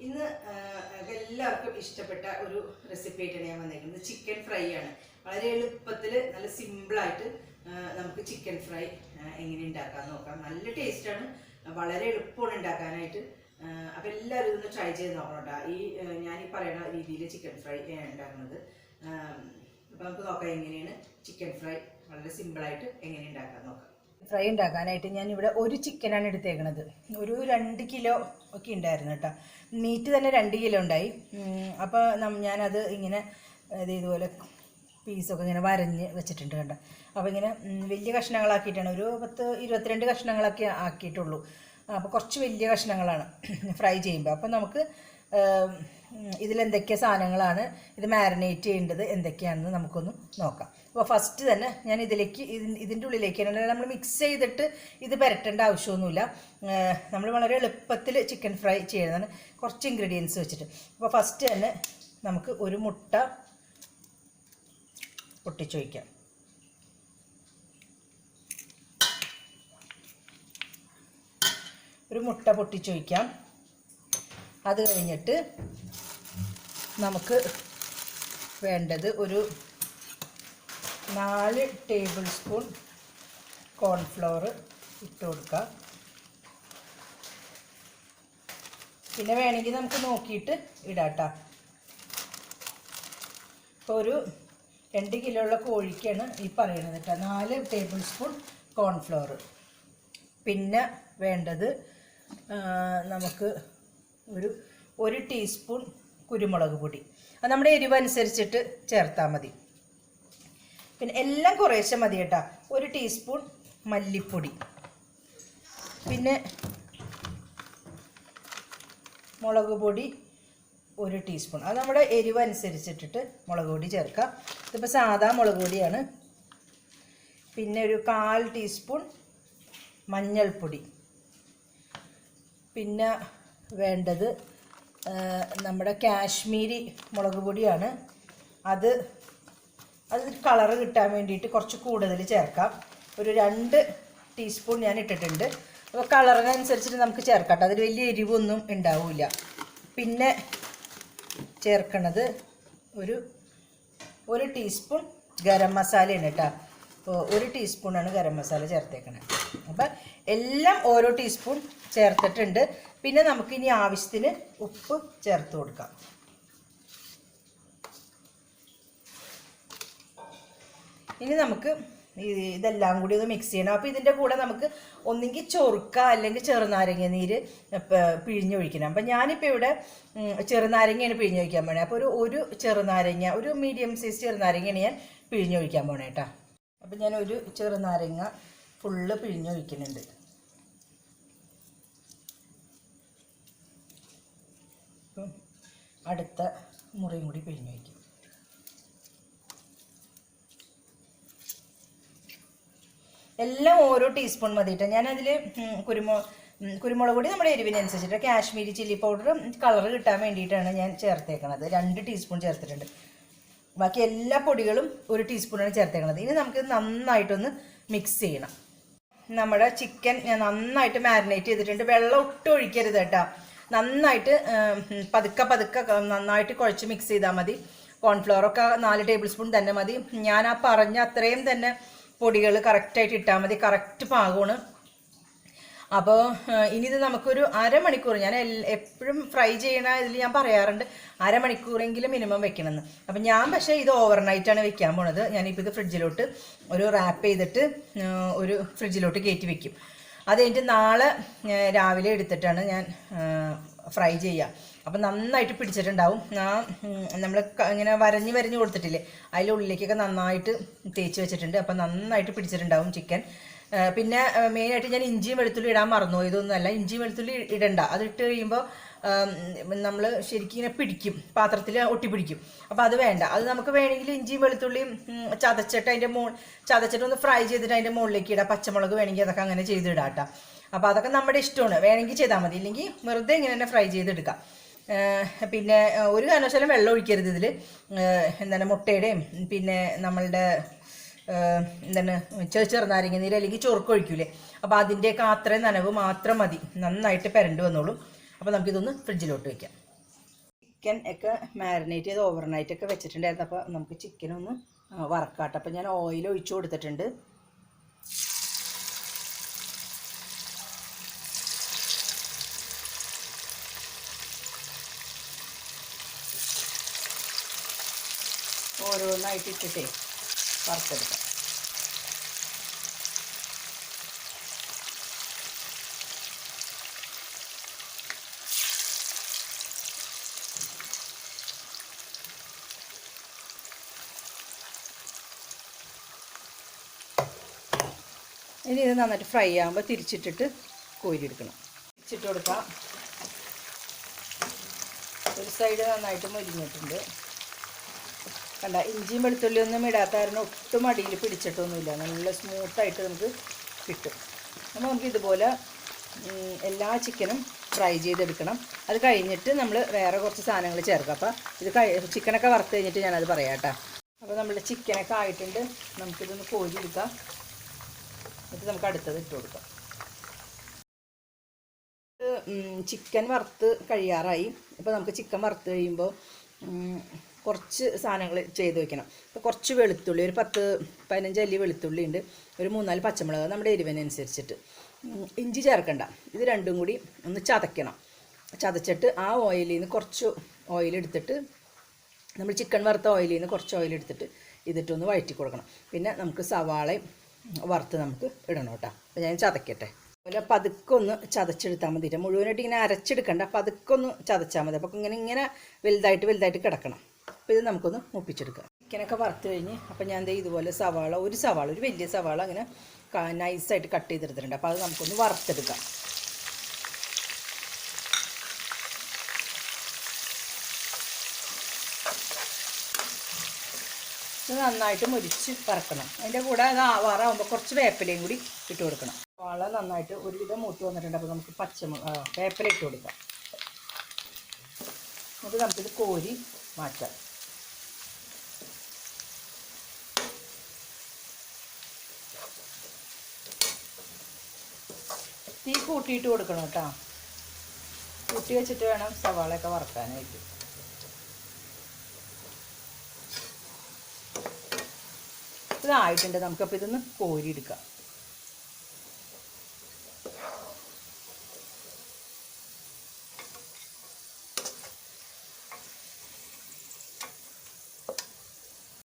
ഇന്ന് എല്ലാവർക്കും ഇഷ്ടപ്പെട്ട ഒരു റെസിപ്പി ആയിട്ടാണ് ഞാൻ വന്നിരിക്കുന്നത്. ചിക്കൻ ഫ്രൈ ആണ്. വളരെ എളുപ്പത്തിൽ നല്ല സിമ്പിളായിട്ട് നമുക്ക് ചിക്കൻ ഫ്രൈ എങ്ങനെ ഉണ്ടാക്കാൻ നോക്കാം. നല്ല ടേസ്റ്റാണ്, വളരെ എളുപ്പമാണ് ഉണ്ടാക്കാനായിട്ട്. അപ്പം എല്ലാവരും ഇതൊന്ന് ട്രൈ ചെയ്ത് നോക്കണം കേട്ടോ. ഞാൻ ഈ പറയുന്ന രീതിയിൽ ചിക്കൻ ഫ്രൈ ഉണ്ടാക്കുന്നത്. അപ്പം നമുക്ക് നോക്കാം എങ്ങനെയാണ് ചിക്കൻ ഫ്രൈ വളരെ സിമ്പിളായിട്ട് എങ്ങനെ ഉണ്ടാക്കാൻ നോക്കാം. ഫ്രൈ ഉണ്ടാക്കാനായിട്ട് ഞാനിവിടെ ഒരു ചിക്കനാണ് എടുത്തേക്കണത്. ഒരു 2 കിലോ ഒക്കെ ഉണ്ടായിരുന്നു കേട്ടോ. മീറ്റ് തന്നെ 2 കിലോ ഉണ്ടായി. അപ്പോൾ ഞാനത് ഇങ്ങനെ ഇതുപോലെ പീസൊക്കെ ഇങ്ങനെ വരഞ്ഞ് വെച്ചിട്ടുണ്ട് കേട്ടോ. അപ്പോൾ ഇങ്ങനെ വലിയ കഷ്ണങ്ങളാക്കിയിട്ടാണ്, ഒരു 10-22 കഷ്ണങ്ങളൊക്കെ ആക്കിയിട്ടുള്ളൂ. അപ്പോൾ കുറച്ച് വലിയ കഷ്ണങ്ങളാണ് ഫ്രൈ ചെയ്യുമ്പോൾ. അപ്പോൾ നമുക്ക് ഇതിലെന്തൊക്കെ സാധനങ്ങളാണ് ഇത് മാരിനേറ്റ് ചെയ്യേണ്ടത് എന്തൊക്കെയാണെന്ന് നമുക്കൊന്ന് നോക്കാം. അപ്പോൾ ഫസ്റ്റ് തന്നെ ഞാൻ ഇതിൻ്റെ ഉള്ളിലേക്കാണ് നമ്മൾ മിക്സ് ചെയ്തിട്ട് ഇത് പുരട്ടേണ്ട ആവശ്യമൊന്നുമില്ല. നമ്മൾ വളരെ എളുപ്പത്തിൽ ചിക്കൻ ഫ്രൈ ചെയ്യുന്നതാണ്, കുറച്ച് ഇൻഗ്രീഡിയൻസ് വെച്ചിട്ട്. അപ്പോൾ ഫസ്റ്റ് തന്നെ നമുക്ക് ഒരു മുട്ട പൊട്ടിച്ച് വയ്ക്കാം. ഒരു മുട്ട പൊട്ടിച്ച് വയ്ക്കാം. അത് കഴിഞ്ഞിട്ട് നമുക്ക് വേണ്ടത് ഒരു 4 ടേബിൾ സ്പൂൺ കോൺഫ്ലവർ ഇട്ട് കൊടുക്കാം. പിന്നെ വേണമെങ്കിൽ നമുക്ക് നോക്കിയിട്ട് ഇടാട്ടോ. ഇപ്പോൾ ഒരു 2 കിലോ ഉള്ള കോഴിക്കാണ് ഈ പറയണത് കേട്ടോ. 4 ടേബിൾ സ്പൂൺ കോൺഫ്ലവർ. പിന്നെ വേണ്ടത് നമുക്ക് ഒരു ടീസ്പൂൺ കുരുമുളക് പൊടി. അത് നമ്മുടെ എരിവനുസരിച്ചിട്ട് ചേർത്താൽ മതി. പിന്നെ എല്ലാം കുറേശ്ശെ മതി കേട്ടോ. 1 ടീസ്പൂൺ മല്ലിപ്പൊടി, പിന്നെ മുളക് പൊടി 1 ടീസ്പൂൺ. അത് നമ്മുടെ എരിവനുസരിച്ചിട്ടിട്ട് മുളക് പൊടി ചേർക്കാം. ഇതിപ്പോൾ സാധാ മുളക് പൊടിയാണ്. പിന്നെ ഒരു 1/4 ടീസ്പൂൺ മഞ്ഞൾപ്പൊടി. പിന്നെ വേണ്ടത് നമ്മുടെ കാശ്മീരി മുളക് പൊടിയാണ്. അത് കളറ് കിട്ടാൻ വേണ്ടിയിട്ട് കുറച്ച് കൂടുതൽ ചേർക്കാം. ഒരു 2 ടീസ്പൂൺ ഞാൻ ഇട്ടിട്ടുണ്ട്. അപ്പോൾ കളറിനനുസരിച്ചിട്ട് നമുക്ക് ചേർക്കാം കേട്ടോ. അതിൽ വലിയ എരിവൊന്നും ഉണ്ടാവില്ല. പിന്നെ ചേർക്കണത് ഒരു ടീസ്പൂൺ ഗരം മസാലയാണ് കേട്ടോ. അപ്പോൾ 1 ടീസ്പൂണാണ് ഗരം മസാല ചേർത്തേക്കണത്. അപ്പം എല്ലാം ഓരോ ടീസ്പൂൺ ചേർത്തിട്ടുണ്ട്. പിന്നെ നമുക്കിനി ആവശ്യത്തിന് ഉപ്പ് ചേർത്ത് കൊടുക്കാം. ഇനി നമുക്ക് ഇതെല്ലാം കൂടി ഒന്ന് മിക്സ് ചെയ്യണം. അപ്പോൾ ഇതിൻ്റെ കൂടെ നമുക്ക് ഒന്നെങ്കിൽ ചൊറുക്ക അല്ലെങ്കിൽ ചെറുനാരങ്ങ നീര് പിഴിഞ്ഞൊഴിക്കണം. അപ്പം ഞാനിപ്പോൾ ഇവിടെ ചെറുനാരങ്ങയാണ് പിഴിഞ്ഞൊഴിക്കാൻ പോണേ. അപ്പോൾ ഒരു ചെറുനാരങ്ങ, ഒരു മീഡിയം സൈസ് ചെറുനാരങ്ങയാണ് ഞാൻ പിഴിഞ്ഞൊഴിക്കാൻ പോണേ കേട്ടോ. അപ്പം ഞാൻ ഒരു ചെറുനാരങ്ങ ഫുള്ള് പിഴിഞ്ഞൊഴിക്കുന്നുണ്ട്. അപ്പം അടുത്ത മുറിയും കൂടി പിഴിഞ്ഞൊഴിക്കും. എല്ലാം ഓരോ ടീസ്പൂൺ മതിയിട്ട്. ഞാനതിൽ കുരുമുളക് പൊടി നമ്മുടെ എരിവിനനുസരിച്ചിട്ട്, കാശ്മീരി ചില്ലി പൗഡർ കളർ കിട്ടാൻ വേണ്ടിയിട്ടാണ് ഞാൻ ചേർത്തേക്കണത്. 2 ടീസ്പൂൺ ചേർത്തിട്ടുണ്ട്. ബാക്കി എല്ലാ പൊടികളും 1 ടീസ്പൂണാണ് ചേർത്തേക്കണത്. ഇനി നമുക്ക് നന്നായിട്ടൊന്ന് മിക്സ് ചെയ്യണം. നമ്മുടെ ചിക്കൻ ഞാൻ നന്നായിട്ട് മാരിനേറ്റ് ചെയ്തിട്ടുണ്ട്. വെള്ളം ഒട്ടും ഒഴിക്കരുത് കേട്ടോ. നന്നായിട്ട് പതുക്കെ നന്നായിട്ട് കുഴച്ച് മിക്സ് ചെയ്താൽ മതി. കോൺഫ്ലവറൊക്കെ 4 ടേബിൾ സ്പൂൺ തന്നെ മതി. ഞാൻ ആ പറഞ്ഞ അത്രയും തന്നെ പൊടികൾ കറക്റ്റായിട്ട് ഇട്ടാൽ മതി. കറക്റ്റ് പാകമാണ്. അപ്പോൾ ഇനി ഇത് നമുക്കൊരു അരമണിക്കൂർ, ഞാൻ എപ്പോഴും ഫ്രൈ ചെയ്യണ ഇതിൽ ഞാൻ പറയാറുണ്ട് അരമണിക്കൂറെങ്കിലും മിനിമം വെക്കണമെന്ന്. അപ്പം ഞാൻ പക്ഷേ ഇത് ഓവർനൈറ്റാണ് വെക്കാൻ പോണത്. ഞാനിപ്പോൾ ഇത് ഫ്രിഡ്ജിലോട്ട് ഒരു റാപ്പ് ചെയ്തിട്ട് ഒരു ഫ്രിഡ്ജിലോട്ട് കയറ്റി വെക്കും. അത് കഴിഞ്ഞിട്ട് നാളെ രാവിലെ എടുത്തിട്ടാണ് ഞാൻ ഫ്രൈ ചെയ്യുക. അപ്പം നന്നായിട്ട് പിടിച്ചിട്ടുണ്ടാവും. നമ്മൾ ഇങ്ങനെ വരഞ്ഞ് കൊടുത്തിട്ടില്ലേ, അതിലുള്ളിലേക്കൊക്കെ നന്നായിട്ട് തേച്ച് വെച്ചിട്ടുണ്ട്. അപ്പം നന്നായിട്ട് പിടിച്ചിട്ടുണ്ടാവും ചിക്കൻ. പിന്നെ മെയിനായിട്ട് ഞാൻ ഇഞ്ചിയും വെളുത്തുള്ളി ഇടാൻ മറന്നു. ഇതൊന്നുമല്ല, ഇഞ്ചിയും വെളുത്തുള്ളി ഇടണ്ട. അതിട്ട് കഴിയുമ്പോൾ നമ്മൾ ശരിക്കും ഇങ്ങനെ പിടിക്കും, പാത്രത്തിൽ ഒട്ടിപ്പിടിക്കും. അപ്പോൾ അത് വേണ്ട. അത് നമുക്ക് വേണമെങ്കിൽ ഇഞ്ചിയും വെളുത്തുള്ളിയും ചതച്ചിട്ട് ഒന്ന് ഫ്രൈ ചെയ്തിട്ട് അതിൻ്റെ മുകളിലേക്ക് ഇടാം. പച്ചമുളക് വേണമെങ്കിൽ അതൊക്കെ അങ്ങനെ ചെയ്തിടാം കേട്ടോ. അപ്പോൾ അതൊക്കെ നമ്മുടെ ഇഷ്ടമാണ്. വേണമെങ്കിൽ ചെയ്താൽ മതി, ഇല്ലെങ്കിൽ വെറുതെ ഇങ്ങനെ തന്നെ ഫ്രൈ ചെയ്തെടുക്കാം. പിന്നെ ഒരു കാരണവശാലും വെള്ളം ഒഴിക്കരുത് ഇതിൽ. എന്താണ് മുട്ടയുടെയും പിന്നെ നമ്മളുടെ എന്താണ് ചെറുനാരങ്ങ നീര് അല്ലെങ്കിൽ ചൊറുക്കൊഴിക്കൂലേ, അപ്പോൾ അതിൻ്റെയൊക്കെ അത്രയും നനവ് മാത്രം മതി. നന്നായിട്ട് പെരണ്ട് വന്നോളും. അപ്പോൾ നമുക്കിതൊന്ന് ഫ്രിഡ്ജിലോട്ട് വയ്ക്കാം. ചിക്കൻ ഒക്കെ മാരിനേറ്റ് ചെയ്ത് ഓവർനൈറ്റൊക്കെ വെച്ചിട്ടുണ്ടായിരുന്നു. അപ്പോൾ നമുക്ക് ചിക്കനൊന്ന് വറക്കാട്ടെ. അപ്പോൾ ഞാൻ ഓയിൽ ഒഴിച്ചു കൊടുത്തിട്ടുണ്ട്. ഓരോന്നായിട്ട് ഇട്ടിട്ടേ വറുത്തെടുക്കാം. ഇനി ഇത് നന്നായിട്ട് ഫ്രൈ ആകുമ്പോൾ തിരിച്ചിട്ടിട്ട് കോരിയെടുക്കണം. തിരിച്ചിട്ട് കൊടുക്കാം. ഒരു സൈഡ് നന്നായിട്ട് മൊരിഞ്ഞിട്ടുണ്ട്. കണ്ട, ഇഞ്ചിയും വെളുത്തുള്ളിയൊന്നും ഇടാത്ത കാരണം ഒട്ടും അടിയിൽ പിടിച്ചിട്ടൊന്നുമില്ല. നല്ല സ്മൂത്തായിട്ട് നമുക്ക് കിട്ടും. അപ്പോൾ നമുക്ക് ഇതുപോലെ എല്ലാ ചിക്കനും ഫ്രൈ ചെയ്തെടുക്കണം. അത് കഴിഞ്ഞിട്ട് നമ്മൾ വേറെ കുറച്ച് സാധനങ്ങൾ ചേർക്കാം. അപ്പോൾ ഇത് ചിക്കനൊക്കെ വറുത്ത് കഴിഞ്ഞിട്ട് ഞാനത് പറയാം കേട്ടോ. അപ്പോൾ നമ്മുടെ ചിക്കനൊക്കെ ആയിട്ടുണ്ട്. നമുക്കിതൊന്ന് കോരിയെടുക്കാം. എന്നിട്ട് നമുക്ക് അടുത്തത് ഇട്ട് കൊടുക്കാം. ചിക്കൻ വറുത്ത് കഴിയാറായി. അപ്പോൾ നമുക്ക് ചിക്കൻ വറുത്ത് കഴിയുമ്പോൾ കുറച്ച് സാധനങ്ങൾ ചെയ്ത് വെക്കണം. അപ്പോൾ കുറച്ച് വെളുത്തുള്ളി, ഒരു 10-15 അല്ലി വെളുത്തുള്ളി ഉണ്ട്, ഒരു 3-4 പച്ചമുളക് നമ്മുടെ എരിവിനനുസരിച്ചിട്ട്. ഇഞ്ചി ചേർക്കണ്ട. ഇത് രണ്ടും കൂടി ഒന്ന് ചതയ്ക്കണം. ചതച്ചിട്ട് ആ ഓയിലിൽ നിന്ന് കുറച്ച് ഓയിലെടുത്തിട്ട്, നമ്മൾ ചിക്കൻ വറുത്ത ഓയിലിൽ നിന്ന് കുറച്ച് ഓയിലെടുത്തിട്ട് ഇതിട്ടൊന്ന് വഴറ്റി കൊടുക്കണം. പിന്നെ നമുക്ക് സവാളയും വറുത്ത് നമുക്ക് ഇടണം കേട്ടോ. അപ്പോൾ ഞാൻ ചതയ്ക്കട്ടെ. അതുപോലെ പതുക്കൊന്ന് ചതച്ചെടുത്താൽ മതി. മുഴുവനായിട്ട് ഇങ്ങനെ അരച്ചെടുക്കണ്ട, പതുക്കൊന്ന് ചതച്ചാൽ മതി. അപ്പോൾ ഇങ്ങനെ വലുതായിട്ട് കിടക്കണം. അപ്പോൾ ഇത് നമുക്കൊന്ന് മുപ്പിച്ചെടുക്കാം. ചിക്കനൊക്കെ വറുത്ത് കഴിഞ്ഞ് അപ്പോൾ ഞാൻ ഇതുപോലെ ഒരു വലിയ സവാള അങ്ങനെ നൈസായിട്ട് കട്ട് ചെയ്തെടുത്തിട്ടുണ്ട്. അപ്പോൾ അത് നമുക്കൊന്ന് വറുത്തെടുക്കാം. ഇത് നന്നായിട്ട് മുരിച്ച് വറക്കണം. അതിൻ്റെ കൂടെ അത് വറാകുമ്പോൾ കുറച്ച് വേപ്പിലയും കൂടി ഇട്ട് കൊടുക്കണം. സവാള നന്നായിട്ട് ഒരുവിധം മൂത്ത് വന്നിട്ടുണ്ട്. അപ്പോൾ നമുക്ക് വേപ്പില ഇട്ട് കൊടുക്കാം. എന്നിട്ട് നമുക്കിത് കോരി മാറ്റാം. തീ കൂട്ടിയിട്ട് കൊടുക്കണം കേട്ടോ. കൂട്ടി വെച്ചിട്ട് വേണം സവാളയൊക്കെ വറക്കാനായിട്ട്. ഇതായിട്ടുണ്ട്. നമുക്കപ്പോൾ ഇതൊന്ന് കോരിയെടുക്കാം.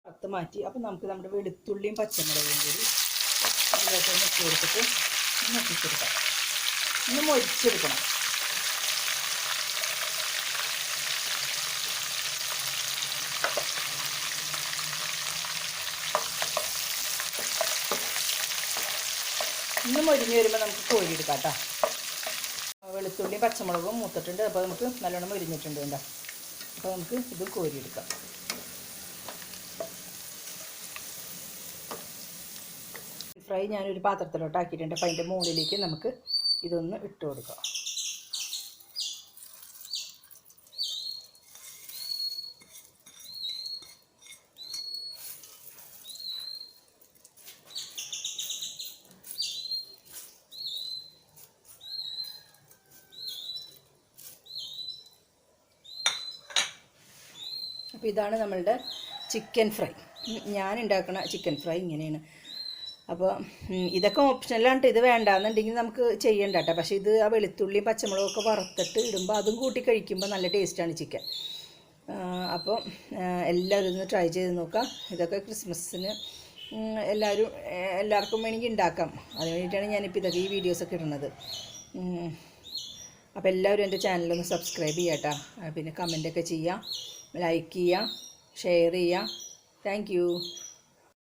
പത്ത് മാറ്റി. അപ്പോൾ നമുക്ക് നമ്മുടെ വെളുത്തുള്ളിയും പച്ചമുളകും കൂടി അതിലേക്ക് ഒന്ന് ഇട്ട് കൊടുത്തിട്ട് ഒന്ന് ഒപ്പിച്ചെടുക്കാം. ഒന്ന് മൊരിച്ചെടുക്കണം. ഇന്ന് മൊരിഞ്ഞ് വരുമ്പോൾ നമുക്ക് കോരിയെടുക്കാം കേട്ടോ. വെളുത്തുള്ളിയും പച്ചമുളകും മൂത്തിട്ടുണ്ട്. അപ്പോൾ നമുക്ക് നല്ലോണം മൊരിഞ്ഞിട്ടുണ്ട് കേട്ടോ. അപ്പോൾ നമുക്ക് ഇത് കോരിയെടുക്കാം. ഫ്രൈ ഞാനൊരു പാത്രത്തിലോട്ട് ആക്കിയിട്ടുണ്ട്. അപ്പോൾ അതിൻ്റെ മുകളിലേക്ക് നമുക്ക് ഇതൊന്ന് ഇട്ട് കൊടുക്കാം. അപ്പോൾ ഇതാണ് നമ്മളുടെ ചിക്കൻ ഫ്രൈ. ഞാൻ ഉണ്ടാക്കുന്ന ചിക്കൻ ഫ്രൈ ഇങ്ങനെയാണ്. അപ്പോൾ ഇതൊക്കെ ഓപ്ഷനലാണ്. ഇത് വേണ്ടാന്നുണ്ടെങ്കിൽ നമുക്ക് ചെയ്യണ്ട കേട്ടോ. പക്ഷേ ഇത് ആ വെളുത്തുള്ളിയും പച്ചമുളകും ഒക്കെ വറുത്തിട്ട് ഇടുമ്പോൾ അതും കൂട്ടി കഴിക്കുമ്പോൾ നല്ല ടേസ്റ്റാണ് ചിക്കൻ. അപ്പോൾ എല്ലാവരും ഒന്ന് ട്രൈ ചെയ്ത് നോക്കാം. ഇതൊക്കെ ക്രിസ്മസിന് എല്ലാവർക്കും വേണമെങ്കിൽ ഉണ്ടാക്കാം. അതിന് വേണ്ടിയിട്ടാണ് ഞാനിപ്പോൾ ഇതൊക്കെ ഈ വീഡിയോസൊക്കെ ഇടുന്നത്. അപ്പോൾ എല്ലാവരും എൻ്റെ ചാനലൊന്ന് സബ്സ്ക്രൈബ് ചെയ്യാം കേട്ടോ. പിന്നെ കമൻറ്റൊക്കെ ചെയ്യുക, ലൈക്ക് ചെയ്യുക, ഷെയർ ചെയ്യുക. Thank you.